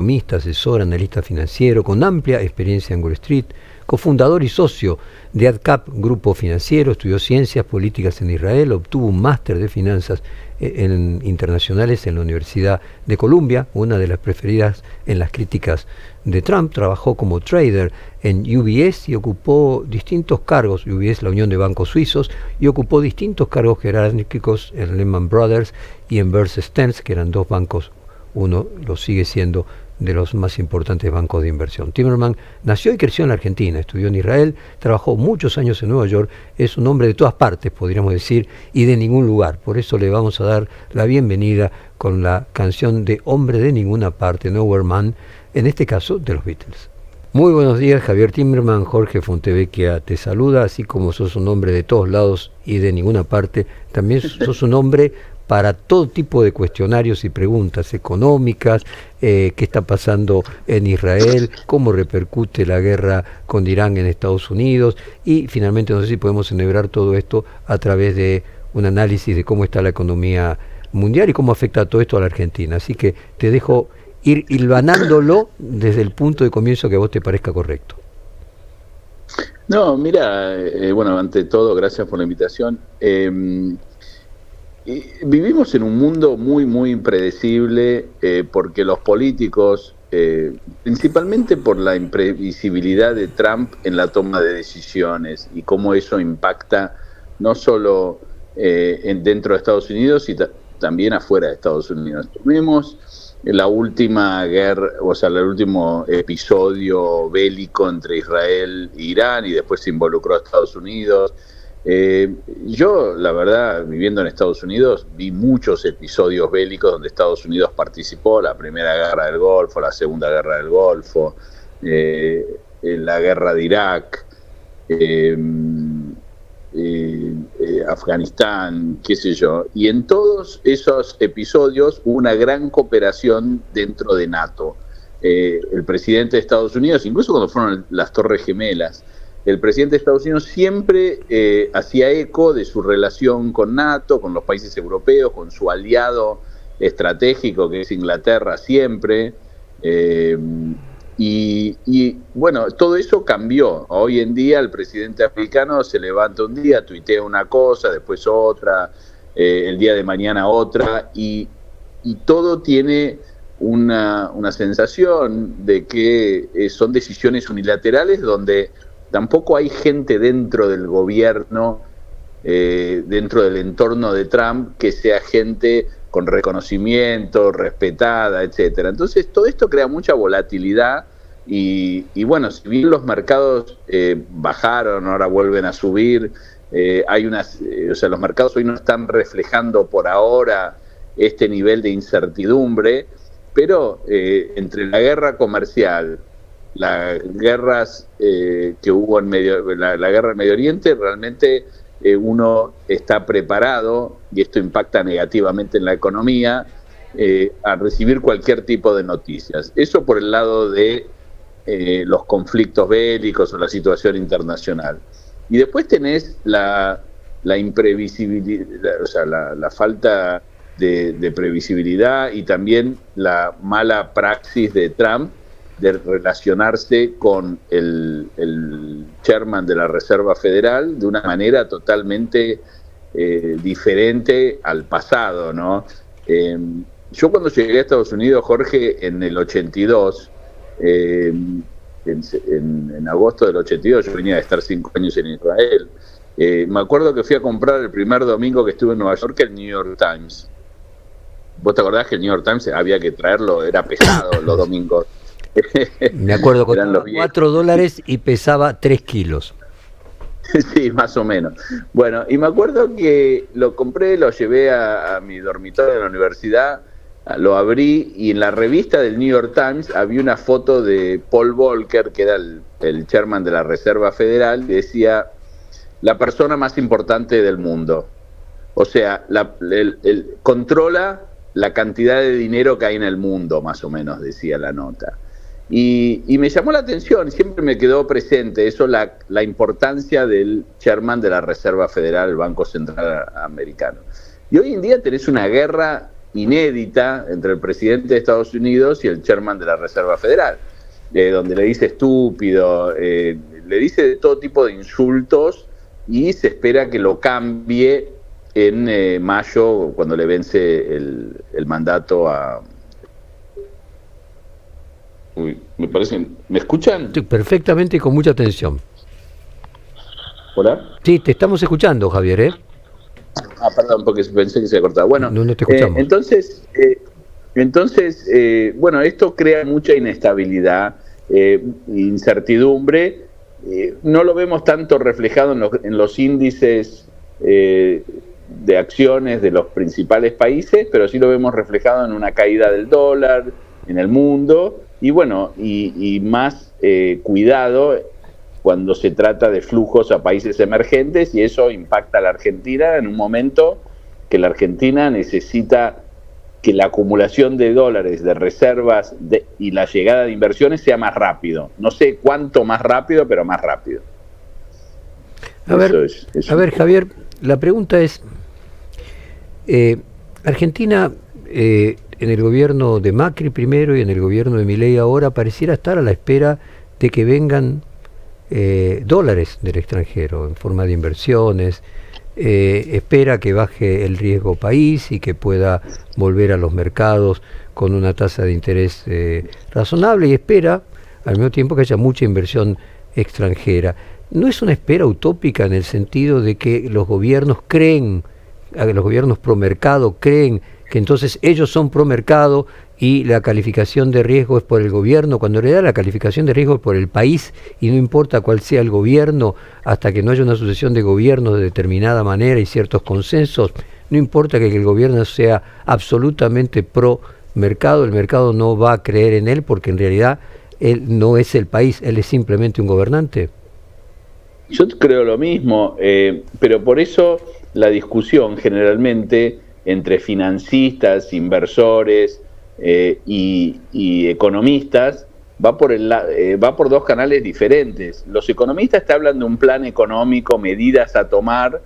economista, asesor, analista financiero, con amplia experiencia en Wall Street, cofundador y socio de AdCap Grupo Financiero, estudió ciencias políticas en Israel, obtuvo un máster de finanzas internacionales en la Universidad de Columbia, una de las preferidas en las críticas de Trump. Trabajó como trader en UBS y ocupó distintos cargos, UBS, la Unión de Bancos Suizos, y ocupó distintos cargos jerárquicos en Lehman Brothers y en Bear Stearns, que eran dos bancos, uno lo sigue siendo de los más importantes bancos de inversión. Timmerman nació y creció en la Argentina, estudió en Israel, trabajó muchos años en Nueva York, es un hombre de todas partes, podríamos decir, y de ningún lugar. Por eso le vamos a dar la bienvenida con la canción de Hombre de Ninguna Parte, Nowhere Man, en este caso de los Beatles. Muy buenos días, Javier Timmerman. Jorge Fontevecchia te saluda. Así como sos un hombre de todos lados y de ninguna parte, también sos un hombre para todo tipo de cuestionarios y preguntas económicas, qué está pasando en Israel, cómo repercute la guerra con Irán en Estados Unidos, y finalmente no sé si podemos enhebrar todo esto a través de un análisis de cómo está la economía mundial y cómo afecta todo esto a la Argentina. Así que te dejo ir hilvanándolo desde el punto de comienzo que a vos te parezca correcto. No, mira, bueno, ante todo, gracias por la invitación. Vivimos en un mundo muy, muy impredecible porque los políticos, principalmente por la imprevisibilidad de Trump en la toma de decisiones y cómo eso impacta no solo dentro de Estados Unidos, sino también afuera de Estados Unidos. Tuvimos la última guerra, o sea, el último episodio bélico entre Israel e Irán, y después se involucró a Estados Unidos. Yo, la verdad, viviendo en Estados Unidos, vi muchos episodios bélicos donde Estados Unidos participó: la primera guerra del Golfo, la segunda guerra del Golfo, la guerra de Irak, Afganistán, qué sé yo. Y en todos esos episodios hubo una gran cooperación dentro de NATO. El presidente de Estados Unidos, incluso cuando fueron las Torres Gemelas, el presidente de Estados Unidos siempre hacía eco de su relación con NATO, con los países europeos, con su aliado estratégico que es Inglaterra siempre. Y bueno, todo eso cambió. Hoy en día el presidente americano se levanta un día, tuitea una cosa, después otra, el día de mañana otra, y todo tiene una sensación de que son decisiones unilaterales donde tampoco hay gente dentro del gobierno, dentro del entorno de Trump, que sea gente con reconocimiento, respetada, etcétera. Entonces todo esto crea mucha volatilidad y bueno, si bien los mercados bajaron, ahora vuelven a subir, o sea, los mercados hoy no están reflejando por ahora este nivel de incertidumbre, pero entre la guerra comercial, las guerras que hubo en la guerra en Medio Oriente, realmente uno está preparado, y esto impacta negativamente en la economía, a recibir cualquier tipo de noticias. Eso por el lado de los conflictos bélicos o la situación internacional. Y después tenés la imprevisibilidad, o sea, la falta de previsibilidad, y también la mala praxis de Trump de relacionarse con el chairman de la Reserva Federal de una manera totalmente diferente al pasado, ¿no? Yo cuando llegué a Estados Unidos, Jorge, en el 82, en agosto del 82, yo venía de estar 5 años en Israel, me acuerdo que fui a comprar el primer domingo que estuve en Nueva York el New York Times. ¿Vos te acordás que el New York Times había que traerlo? Era pesado los domingos. Me acuerdo, costaba $4 y pesaba 3 kilos. Sí, más o menos. Bueno, y me acuerdo que lo compré, lo llevé a mi dormitorio de la universidad, lo abrí, y en la revista del New York Times había una foto de Paul Volcker, que era el chairman de la Reserva Federal, que decía: la persona más importante del mundo. O sea, controla la cantidad de dinero que hay en el mundo, más o menos decía la nota. Y me llamó la atención, siempre me quedó presente eso, la importancia del chairman de la Reserva Federal, el Banco Central Americano. Y hoy en día tenés una guerra inédita entre el presidente de Estados Unidos y el chairman de la Reserva Federal, donde le dice estúpido, le dice de todo tipo de insultos, y se espera que lo cambie en mayo, cuando le vence el mandato a... Uy, me parece... ¿Me escuchan? Sí, perfectamente y con mucha atención. ¿Hola? Sí, te estamos escuchando, Javier, ¿eh? Perdón, porque pensé que se cortaba. Bueno, no te escuchamos. Entonces, bueno, esto crea mucha inestabilidad, incertidumbre. No lo vemos tanto reflejado en los índices de acciones de los principales países, pero sí lo vemos reflejado en una caída del dólar en el mundo, y bueno, y más cuidado cuando se trata de flujos a países emergentes, y eso impacta a la Argentina en un momento que la Argentina necesita que la acumulación de dólares, de reservas y la llegada de inversiones sea más rápido. No sé cuánto más rápido, pero más rápido. A ver, Javier, la pregunta es, Argentina, en el gobierno de Macri primero y en el gobierno de Milei ahora, pareciera estar a la espera de que vengan dólares del extranjero en forma de inversiones, espera que baje el riesgo país y que pueda volver a los mercados con una tasa de interés razonable, y espera al mismo tiempo que haya mucha inversión extranjera. ¿No es una espera utópica en el sentido de que los gobiernos creen, los gobiernos pro mercado creen que entonces ellos son pro mercado y la calificación de riesgo es por el gobierno, cuando en realidad la calificación de riesgo es por el país, y no importa cuál sea el gobierno, hasta que no haya una sucesión de gobiernos de determinada manera y ciertos consensos, no importa que el gobierno sea absolutamente pro mercado, el mercado no va a creer en él, porque en realidad él no es el país, él es simplemente un gobernante? Yo creo lo mismo, pero por eso la discusión generalmente entre financistas, inversores y economistas va por dos canales diferentes. Los economistas te hablan de un plan económico, medidas a tomar,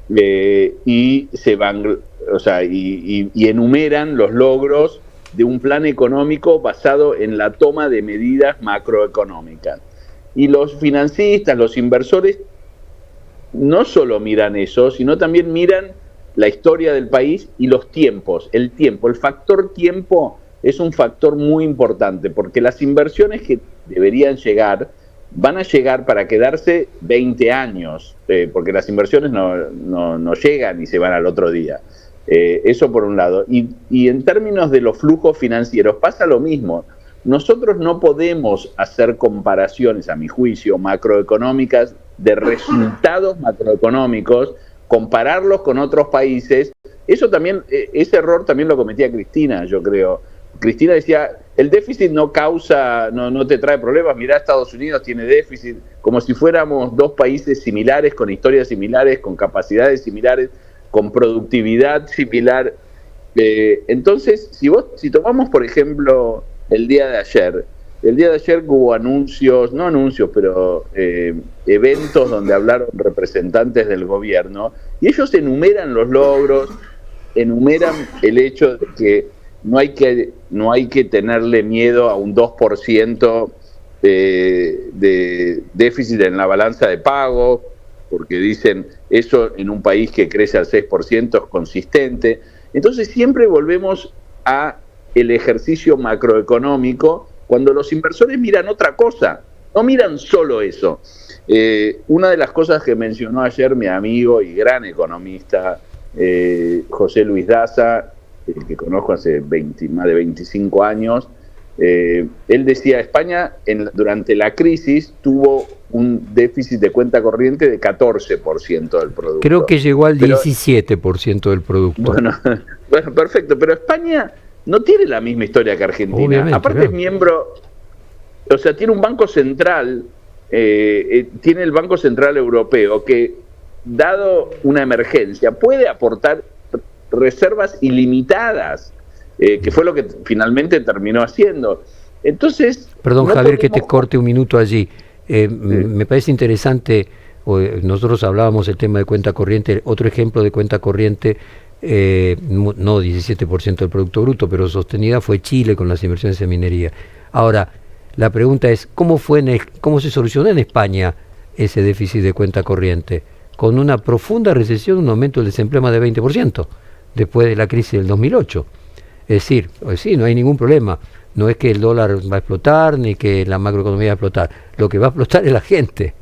y se van, o sea, y enumeran los logros de un plan económico basado en la toma de medidas macroeconómicas. Y los financistas, los inversores, no solo miran eso, sino también miran la historia del país y los tiempos. El tiempo, el factor tiempo es un factor muy importante, porque las inversiones que deberían llegar, van a llegar para quedarse 20 años, porque las inversiones no llegan y se van al otro día. Eso por un lado. Y en términos de los flujos financieros pasa lo mismo. Nosotros no podemos hacer comparaciones, a mi juicio, macroeconómicas, de resultados macroeconómicos, compararlos con otros países. Eso también, ese error también lo cometía Cristina, yo creo. Cristina decía, el déficit no te trae problemas, mirá, Estados Unidos tiene déficit, como si fuéramos dos países similares, con historias similares, con capacidades similares, con productividad similar. Entonces, si tomamos, por ejemplo, el día de ayer hubo eventos donde hablaron representantes del gobierno, y ellos enumeran los logros, enumeran el hecho de que no hay que tenerle miedo a un 2% de déficit en la balanza de pago, porque dicen eso en un país que crece al 6% es consistente. Entonces siempre volvemos a el ejercicio macroeconómico cuando los inversores miran otra cosa, no miran solo eso. Una de las cosas que mencionó ayer mi amigo y gran economista José Luis Daza, que conozco hace más de 25 años, él decía, España durante la crisis tuvo un déficit de cuenta corriente de 14% del producto. Creo que llegó al 17% del producto. Bueno, perfecto, pero España no tiene la misma historia que Argentina. Obviamente, aparte claro. Es miembro, o sea, tiene un banco central, tiene el Banco Central Europeo, que dado una emergencia puede aportar reservas ilimitadas, que fue lo que finalmente terminó haciendo. Entonces, perdón, Javier, que te corte un minuto allí. Sí. Me parece interesante, nosotros hablábamos del tema de cuenta corriente, otro ejemplo de cuenta corriente no 17% del Producto Bruto, pero sostenida fue Chile con las inversiones en minería. Ahora, la pregunta es, ¿cómo se solucionó en España ese déficit de cuenta corriente? Con una profunda recesión, un aumento del desempleo más de 20%, después de la crisis del 2008. Es decir, pues sí, no hay ningún problema. No es que el dólar va a explotar, ni que la macroeconomía va a explotar. Lo que va a explotar es la gente.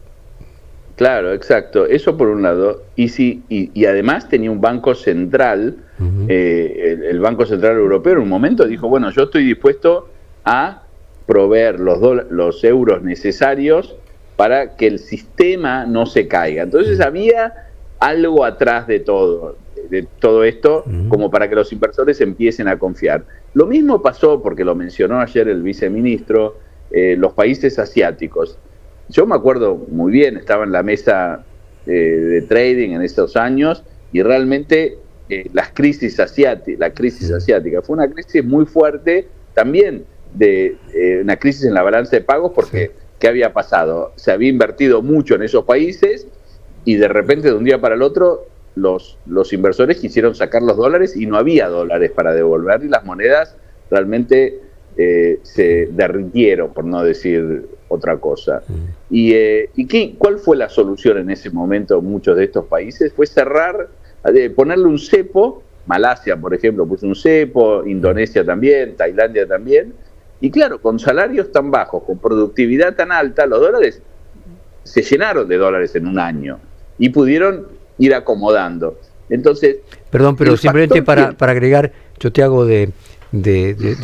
Claro, exacto. Eso por un lado. Y además tenía un banco central, el Banco Central Europeo en un momento dijo, bueno, yo estoy dispuesto a proveer los euros necesarios para que el sistema no se caiga. Entonces había algo atrás de todo esto, como para que los inversores empiecen a confiar. Lo mismo pasó, porque lo mencionó ayer el viceministro, los países asiáticos. Yo me acuerdo muy bien, estaba en la mesa de trading en estos años y realmente la crisis asiática fue una crisis muy fuerte, también de una crisis en la balanza de pagos, porque ¿qué había pasado? Se había invertido mucho en esos países y de repente de un día para el otro los inversores quisieron sacar los dólares y no había dólares para devolver y las monedas realmente se derritieron, por no decir otra cosa. ¿Cuál fue la solución en ese momento en muchos de estos países? Fue ponerle un cepo. Malasia, por ejemplo, puso un cepo, Indonesia también, Tailandia también, y claro, con salarios tan bajos, con productividad tan alta, los dólares se llenaron de dólares en un año y pudieron ir acomodando. Entonces, perdón, pero simplemente para agregar, yo te hago de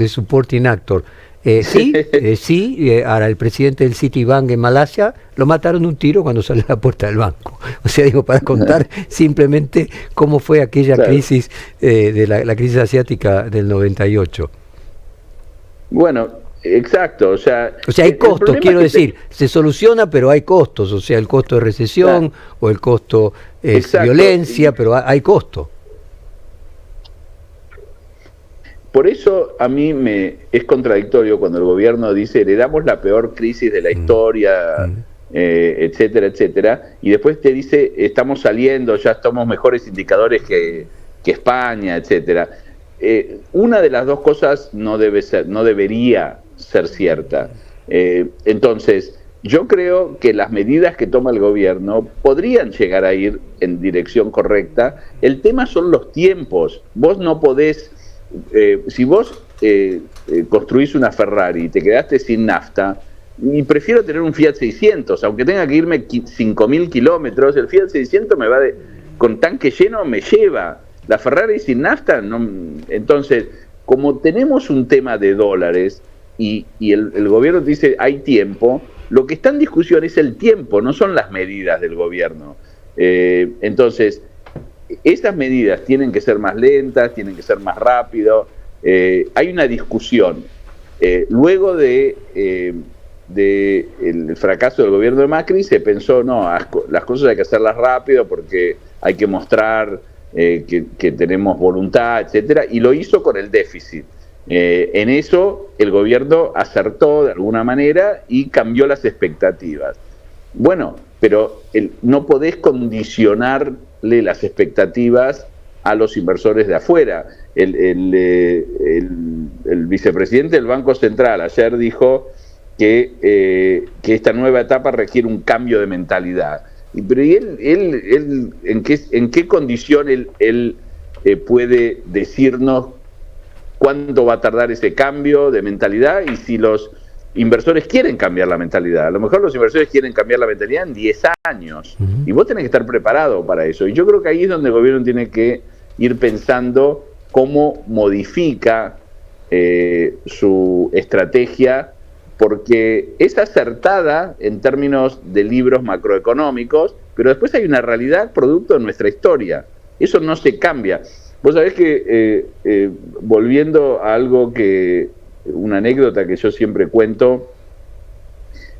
supporting actor. Ahora el presidente del Citibank en Malasia lo mataron de un tiro cuando salió a la puerta del banco. O sea, digo, para contar simplemente cómo fue aquella crisis de la crisis asiática del 98. Bueno, exacto. O sea hay costos, quiero decir, se soluciona, pero hay costos. O sea, el costo de recesión o el costo es violencia, pero hay costo. Por eso a mí es contradictorio cuando el gobierno dice heredamos la peor crisis de la historia, etcétera, etcétera, y después te dice estamos saliendo, ya estamos mejores indicadores que España, etcétera. Una de las dos cosas no debería ser cierta. Entonces, yo creo que las medidas que toma el gobierno podrían llegar a ir en dirección correcta. El tema son los tiempos. Vos no podés... si vos construís una Ferrari y te quedaste sin nafta, y prefiero tener un Fiat 600, aunque tenga que irme 5.000 kilómetros, el Fiat 600 con tanque lleno me lleva. La Ferrari sin nafta, no. Entonces, como tenemos un tema de dólares y el gobierno dice hay tiempo, lo que está en discusión es el tiempo, no son las medidas del gobierno. Entonces, esas medidas tienen que ser más lentas, tienen que ser más rápido. Hay una discusión. Luego de el fracaso del gobierno de Macri, se pensó, no, las cosas hay que hacerlas rápido porque hay que mostrar que tenemos voluntad, etcétera, y lo hizo con el déficit. En eso el gobierno acertó de alguna manera y cambió las expectativas. Bueno, pero no podés condicionarle las expectativas a los inversores de afuera. El vicepresidente del Banco Central ayer dijo que esta nueva etapa requiere un cambio de mentalidad. Pero él ¿en qué condición él puede decirnos cuánto va a tardar ese cambio de mentalidad y si los inversores quieren cambiar la mentalidad? A lo mejor los inversores quieren cambiar la mentalidad en 10 años y vos tenés que estar preparado para eso. Y yo creo que ahí es donde el gobierno tiene que ir pensando cómo modifica su estrategia, porque es acertada en términos de libros macroeconómicos, pero después hay una realidad producto de nuestra historia. Eso no se cambia. Vos sabés que, volviendo a una anécdota que yo siempre cuento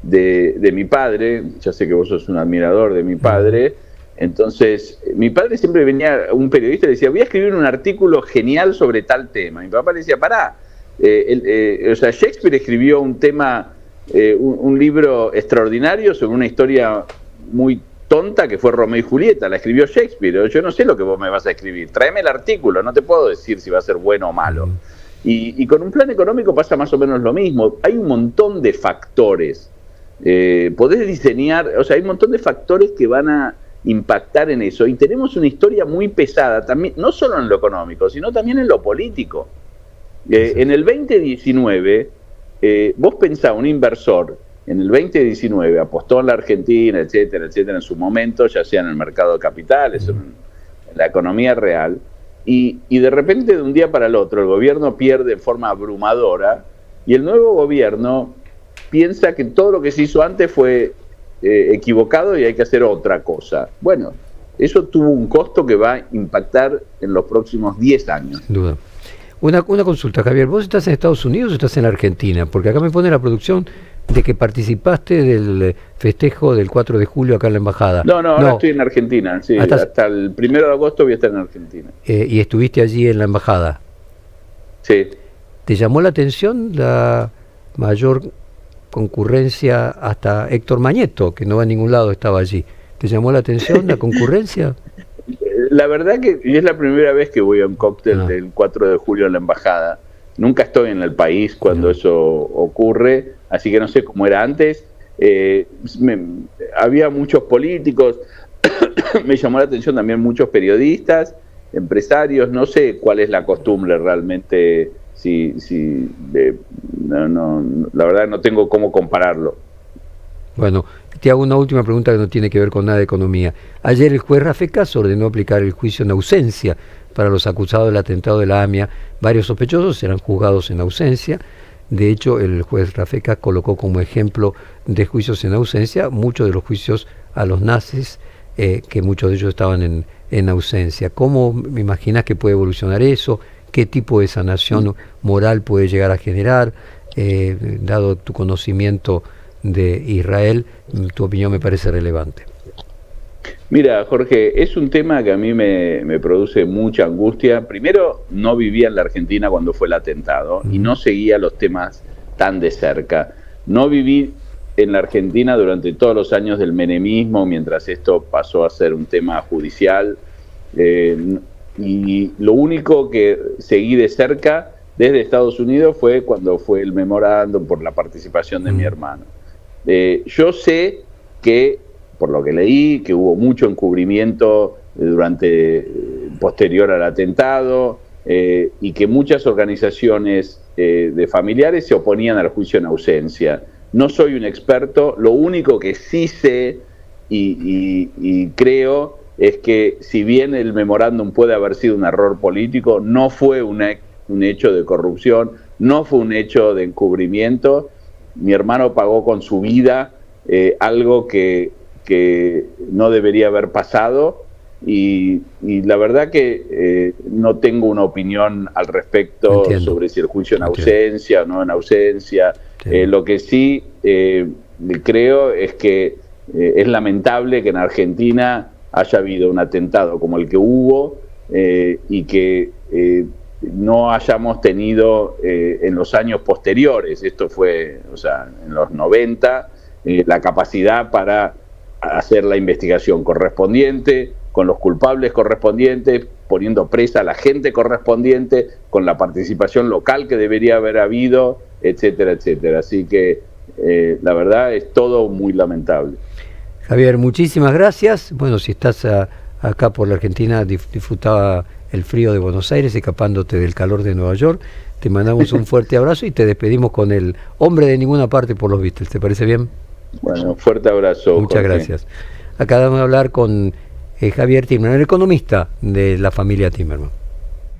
de mi padre, ya sé que vos sos un admirador de mi padre, entonces mi padre siempre venía, un periodista le decía, voy a escribir un artículo genial sobre tal tema. Mi papá le decía, pará, Shakespeare escribió un libro extraordinario sobre una historia muy tonta que fue Romeo y Julieta, la escribió Shakespeare. Yo no sé lo que vos me vas a escribir, tráeme el artículo, no te puedo decir si va a ser bueno o malo. Y con un plan económico pasa más o menos lo mismo. Hay un montón de factores. Podés diseñar, o sea, hay un montón de factores que van a impactar en eso. Y tenemos una historia muy pesada, también, no solo en lo económico, sino también en lo político. En el 2019, vos pensás, un inversor en el 2019 apostó en la Argentina, etcétera, etcétera, en su momento, ya sea en el mercado de capitales, en la economía real, y de repente de un día para el otro el gobierno pierde en forma abrumadora y el nuevo gobierno piensa que todo lo que se hizo antes fue equivocado y hay que hacer otra cosa. Bueno, eso tuvo un costo que va a impactar en los próximos 10 años. Sin duda. Una consulta, Javier, ¿vos estás en Estados Unidos o estás en la Argentina? Porque acá me pone la producción de que participaste del festejo del 4 de julio acá en la embajada. No, ahora estoy en Argentina, sí, hasta el 1 de agosto voy a estar en Argentina. ¿Y estuviste allí en la embajada? Sí. ¿Te llamó la atención la mayor concurrencia? Hasta Héctor Mañeto, que no va a ningún lado, estaba allí. ¿Te llamó la atención la concurrencia? La verdad que es la primera vez que voy a un cóctel del 4 de julio en la embajada. Nunca estoy en el país cuando eso ocurre, así que no sé cómo era antes. Había muchos políticos, me llamó la atención también muchos periodistas, empresarios, no sé cuál es la costumbre realmente, la verdad no tengo cómo compararlo. Bueno, te hago una última pregunta que no tiene que ver con nada de economía. Ayer el juez Rafecas ordenó aplicar el juicio en ausencia para los acusados del atentado de la AMIA. Varios sospechosos serán juzgados en ausencia. De hecho, el juez Rafecas colocó como ejemplo de juicios en ausencia muchos de los juicios a los nazis, que muchos de ellos estaban en ausencia. ¿Cómo me imaginas que puede evolucionar eso? ¿Qué tipo de sanación moral puede llegar a generar? Dado tu conocimiento de Israel, tu opinión me parece relevante. Mira, Jorge, es un tema que a mí me produce mucha angustia. Primero, no vivía en la Argentina cuando fue el atentado y no seguía los temas tan de cerca. No viví en la Argentina durante todos los años del menemismo, mientras esto pasó a ser un tema judicial. Y lo único que seguí de cerca desde Estados Unidos fue cuando fue el memorándum por la participación de mi hermano. Yo sé que, por lo que leí, que hubo mucho encubrimiento posterior al atentado, y que muchas organizaciones de familiares se oponían al juicio en ausencia. No soy un experto, lo único que sí sé y creo es que si bien el memorándum puede haber sido un error político, no fue un hecho de corrupción, no fue un hecho de encubrimiento. Mi hermano pagó con su vida algo que no debería haber pasado y la verdad que no tengo una opinión al respecto sobre si el juicio en ausencia o no en ausencia. Lo que sí creo es que es lamentable que en Argentina haya habido un atentado como el que hubo y que no hayamos tenido en los años posteriores, esto fue, o sea, en los 90, la capacidad para hacer la investigación correspondiente, con los culpables correspondientes, poniendo presa a la gente correspondiente, con la participación local que debería haber habido, etcétera, etcétera. Así que la verdad es todo muy lamentable. Javier, muchísimas gracias. Bueno, si estás acá por la Argentina, disfrutaba el frío de Buenos Aires, escapándote del calor de Nueva York. Te mandamos un fuerte abrazo y te despedimos con el hombre de ninguna parte por los Beatles. ¿Te parece bien? Bueno, fuerte abrazo. Muchas gracias. Acabamos de hablar con Javier Timmerman, el economista de la familia Timmerman.